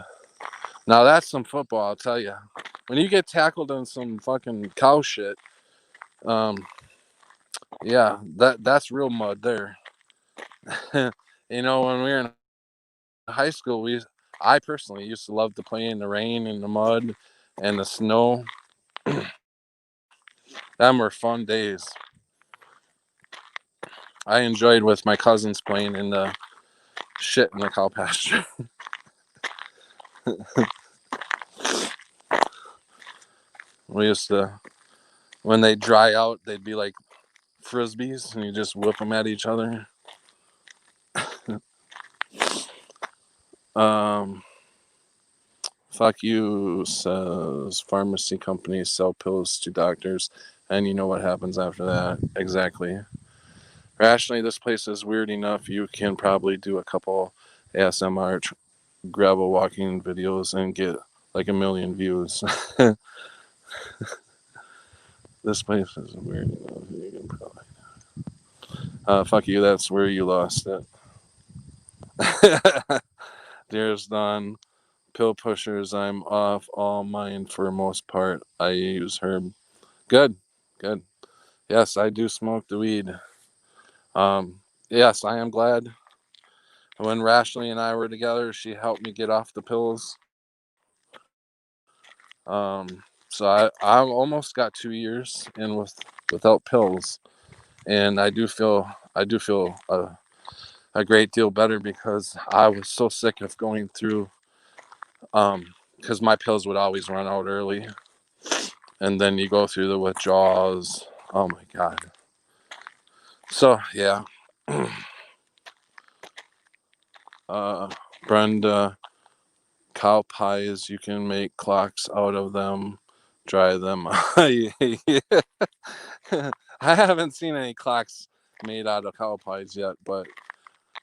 now that's some football, I'll tell you. When you get tackled in some fucking cow shit, yeah, that's real mud there. You know, when we were in high school, I personally used to love to play in the rain and the mud and the snow. Them were fun days. I enjoyed with my cousins playing in the shit in the cow pasture. We used to, when they dry out, they'd be like frisbees, and you just whip them at each other. um, Fuck you says pharmacy companies sell pills to doctors, and you know what happens after that. Exactly. Rationally, this place is weird enough. You can probably do a couple ASMR gravel walking videos and get like 1 million views. This place is weird enough. You can probably. Fuck you. That's where you lost it. Dear's done. Pill pushers. I'm off all mine for most part. I use herb. Good. Good. Yes, I do smoke the weed. Yes, I am glad. When Rashley and I were together, she helped me get off the pills. So I almost got 2 years in without pills, and I do feel a great deal better because I was so sick of going through because my pills would always run out early, and then you go through the withdrawals. Oh my god. So yeah. Brenda, cow pies, you can make clocks out of them, dry them. I haven't seen any clocks made out of cow pies yet, but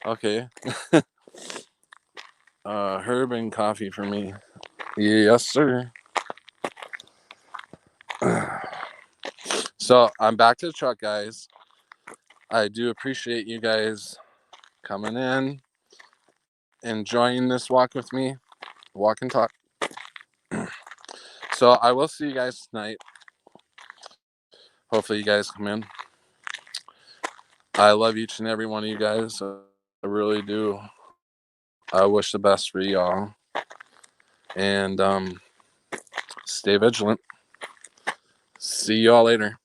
okay. Herb and coffee for me. Yes, sir. So I'm back to the truck, guys. I do appreciate you guys coming in, enjoying this walk with me, walk and talk. So I will see you guys tonight. Hopefully you guys come in. I love each and every one of you guys. I really do. I wish the best for y'all. And stay vigilant. See y'all later.